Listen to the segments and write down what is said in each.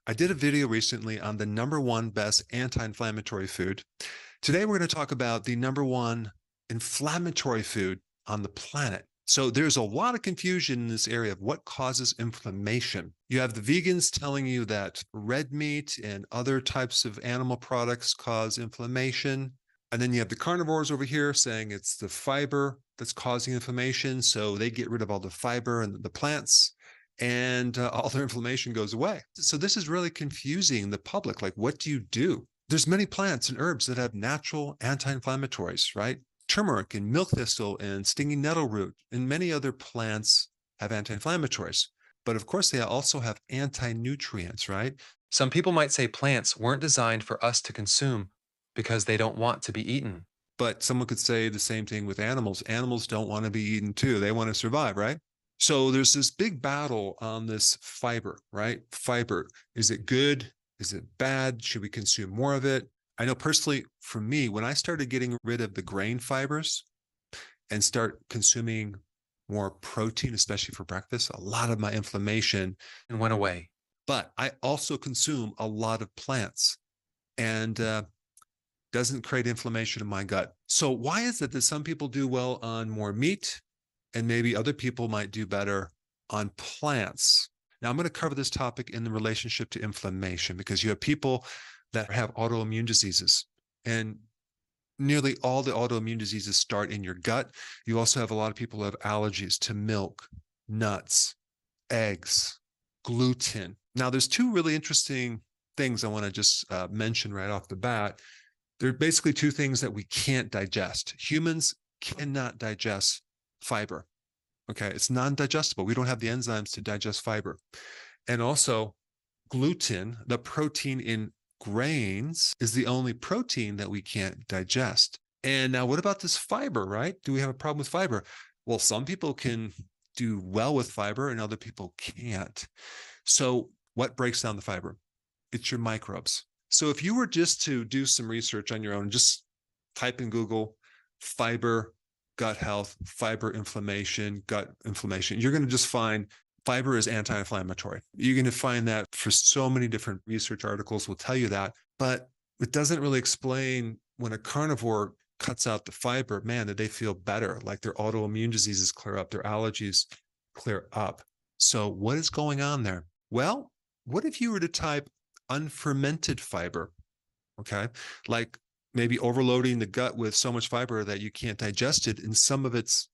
I did a video recently on the #1 best anti-inflammatory food. Today, we're going to talk about the #1 inflammatory food on the planet. So there's a lot of confusion in this area of what causes inflammation. You have the vegans telling you that red meat and other types of animal products cause inflammation. And then you have the carnivores over here saying it's the fiber that's causing inflammation. So they get rid of all the fiber and the plants and all their inflammation goes away. So this is really confusing the public. Like, what do you do? There's many plants and herbs that have natural anti-inflammatories, right? Turmeric and milk thistle and stinging nettle root and many other plants have anti-inflammatories. But of course, they also have anti-nutrients, right? Some people might say plants weren't designed for us to consume because they don't want to be eaten. But someone could say the same thing with animals. Animals don't want to be eaten too. They want to survive, right? So there's this big battle on this fiber, right? Fiber. Is it good? Is it bad? Should we consume more of it? I know personally for me, when I started getting rid of the grain fibers and start consuming more protein, especially for breakfast, a lot of my inflammation And went away. but I also consume a lot of plants and doesn't create inflammation in my gut. So why is it that some people do well on more meat and maybe other people might do better on plants? Now I'm going to cover this topic in the relationship to inflammation because you have people that have autoimmune diseases and nearly all the autoimmune diseases start in your gut. You also have a lot of people who have allergies to milk, nuts, eggs, gluten. Now, there's two really interesting things I want to just mention right off the bat. There are basically two things that we can't digest. Humans cannot digest fiber. Okay, it's non-digestible. We don't have the enzymes to digest fiber. And also, gluten, the protein in grains, is the only protein that we can't digest. And now, what about this fiber, right? Do we have a problem with fiber? Well, some people can do well with fiber and other people can't. So, what breaks down the fiber? It's your microbes. So, if you were just to do some research on your own, just type in Google fiber, gut health, fiber inflammation, gut inflammation, you're going to just find fiber is anti-inflammatory. You're going to find that for so many different research articles will tell you that, but it doesn't really explain when a carnivore cuts out the fiber, man, that they feel better, like their autoimmune diseases clear up, their allergies clear up. So what is going on there? Well, what if you were to type unfermented fiber? Okay. Like maybe overloading the gut with so much fiber that you can't digest it, and some of it's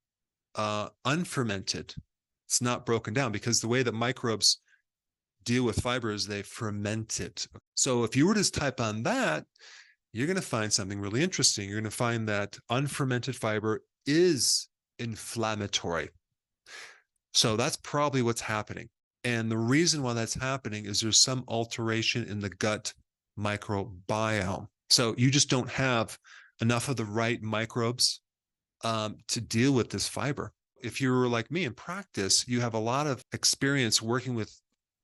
unfermented. It's not broken down because the way that microbes deal with fiber is they ferment it. So if you were to type on that, you're going to find something really interesting. You're going to find that unfermented fiber is inflammatory. So that's probably what's happening. And the reason why that's happening is there's some alteration in the gut microbiome. So you just don't have enough of the right microbes to deal with this fiber. If you're like me in practice, you have a lot of experience working with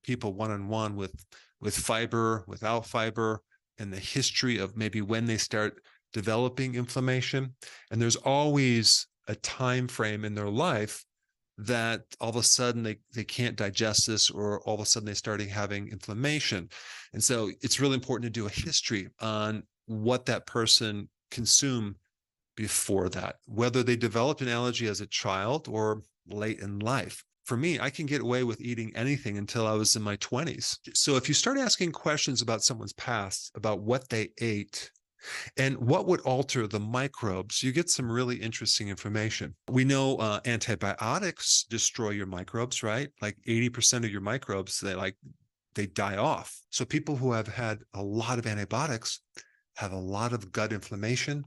people one-on-one with fiber, without fiber, and the history of maybe when they start developing inflammation. And there's always a time frame in their life that all of a sudden they can't digest this, or all of a sudden they're starting having inflammation. And so it's really important to do a history on what that person consumed before that, whether they developed an allergy as a child or late in life. For me, I can get away with eating anything until I was in my 20s. So if you start asking questions about someone's past, about what they ate, and what would alter the microbes, you get some really interesting information. We know antibiotics destroy your microbes, right? Like 80% of your microbes, they die off. So people who have had a lot of antibiotics have a lot of gut inflammation.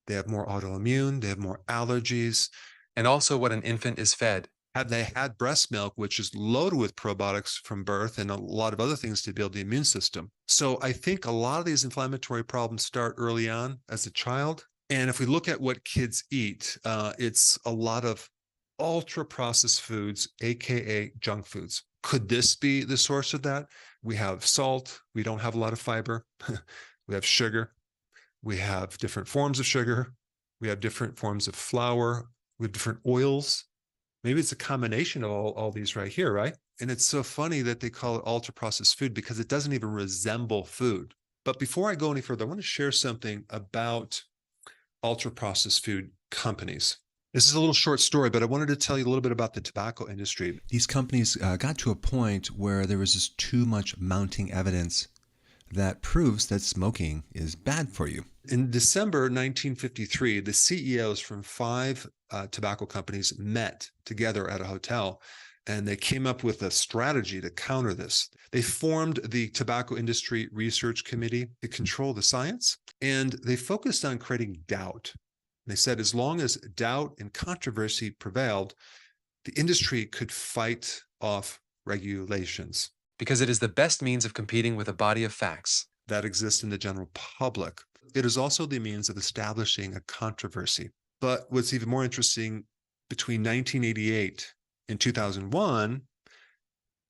They have more autoimmune, they have more allergies. And also what an infant is fed. Have they had breast milk, which is loaded with probiotics from birth and a lot of other things to build the immune system? So I think a lot of these inflammatory problems start early on as a child. And if we look at what kids eat, it's a lot of ultra processed foods, AKA junk foods. Could this be the source of that? We have salt. We don't have a lot of fiber. We have sugar. We have different forms of sugar. We have different forms of flour. We have different oils. Maybe it's a combination of all these right here, right? And it's so funny that they call it ultra processed food because it doesn't even resemble food. But before I go any further, I want to share something about ultra processed food companies. This is a little short story, but I wanted to tell you a little bit about the tobacco industry. These companies got to a point where there was just too much mounting evidence that proves that smoking is bad for you. In December 1953, the CEOs from five tobacco companies met together at a hotel, and they came up with a strategy to counter this. They formed the Tobacco Industry Research Committee to control the science, and they focused on creating doubt. They said as long as doubt and controversy prevailed, the industry could fight off regulations because it is the best means of competing with a body of facts. that exist in the general public. It is also the means of establishing a controversy. But what's even more interesting, between 1988 and 2001,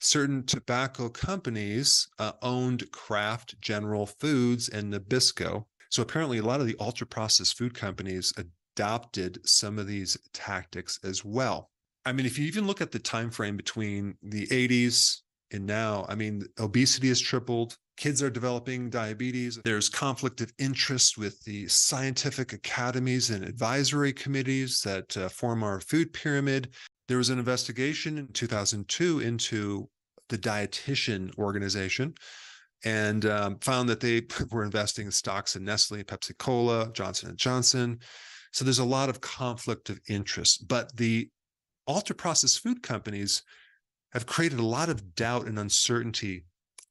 certain tobacco companies owned Kraft, General Foods, and Nabisco. So apparently a lot of the ultra-processed food companies adopted some of these tactics as well. I mean, if you even look at the time frame between the 80s and now, I mean, obesity has tripled. Kids are developing diabetes. There's conflict of interest with the scientific academies and advisory committees that form our food pyramid. There was an investigation in 2002 into the dietitian organization and found that they were investing in stocks in Nestle, Pepsi Cola, Johnson & Johnson. So there's a lot of conflict of interest. But the ultra-processed food companies have created a lot of doubt and uncertainty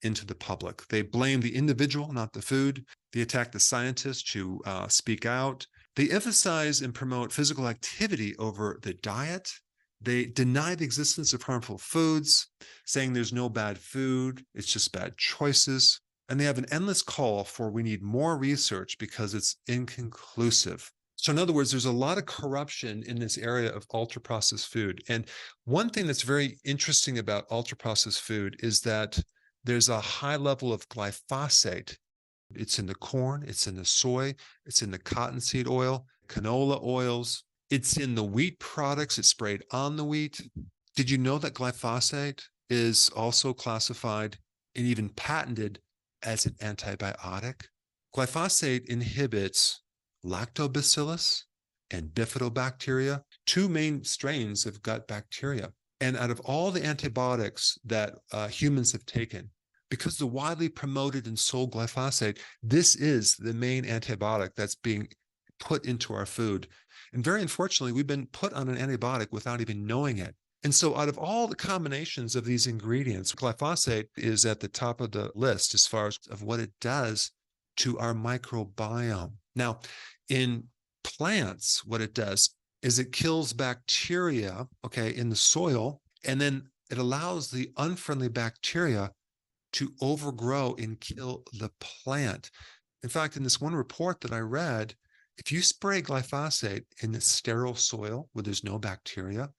into the public. They blame the individual, not the food. They attack the scientists who speak out. They emphasize and promote physical activity over the diet. They deny the existence of harmful foods, saying there's no bad food, it's just bad choices. And they have an endless call for we need more research because it's inconclusive. So in other words, there's a lot of corruption in this area of ultra-processed food. And one thing that's very interesting about ultra-processed food is that there's a high level of glyphosate. It's in the corn, it's in the soy, it's in the cottonseed oil, canola oils. It's in the wheat products. It's sprayed on the wheat. Did you know that glyphosate is also classified and even patented as an antibiotic? Glyphosate inhibits lactobacillus and bifidobacteria, two main strains of gut bacteria. And out of all the antibiotics that humans have taken, because the widely promoted and sold glyphosate, this is the main antibiotic that's being put into our food. And very unfortunately, we've been put on an antibiotic without even knowing it. And so out of all the combinations of these ingredients, glyphosate is at the top of the list as far as of what it does to our microbiome. Now, in plants, what it does is it kills bacteria, okay, in the soil, and then it allows the unfriendly bacteria to overgrow and kill the plant. In fact, in this one report that I read, if you spray glyphosate in a sterile soil where there's no bacteria,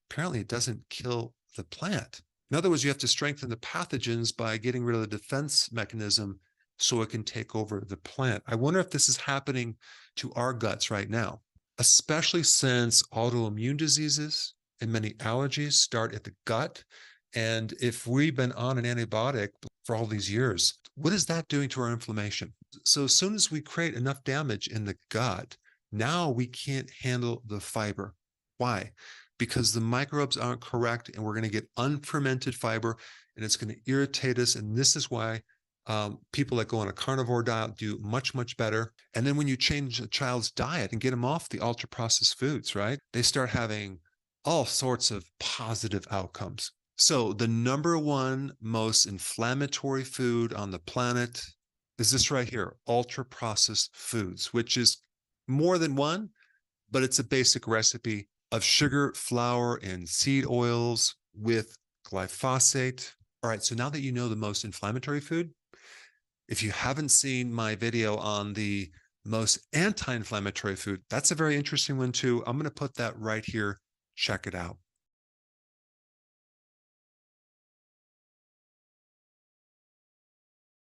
apparently it doesn't kill the plant. In other words, you have to strengthen the pathogens by getting rid of the defense mechanism so it can take over the plant. I wonder if this is happening to our guts right now, especially since autoimmune diseases and many allergies start at the gut. And if we've been on an antibiotic for all these years, what is that doing to our inflammation? So as soon as we create enough damage in the gut, now we can't handle the fiber. Why? Because the microbes aren't correct and we're going to get unfermented fiber and it's going to irritate us. And this is why people that go on a carnivore diet do much, much better. And then when you change a child's diet and get them off the ultra processed foods, right, they start having all sorts of positive outcomes. So the number one most inflammatory food on the planet is this right here, ultra-processed foods, which is more than one, but it's a basic recipe of sugar, flour, and seed oils with glyphosate. All right, so now that you know the most inflammatory food, if you haven't seen my video on the most anti-inflammatory food, that's a very interesting one too. I'm going to put that right here. Check it out.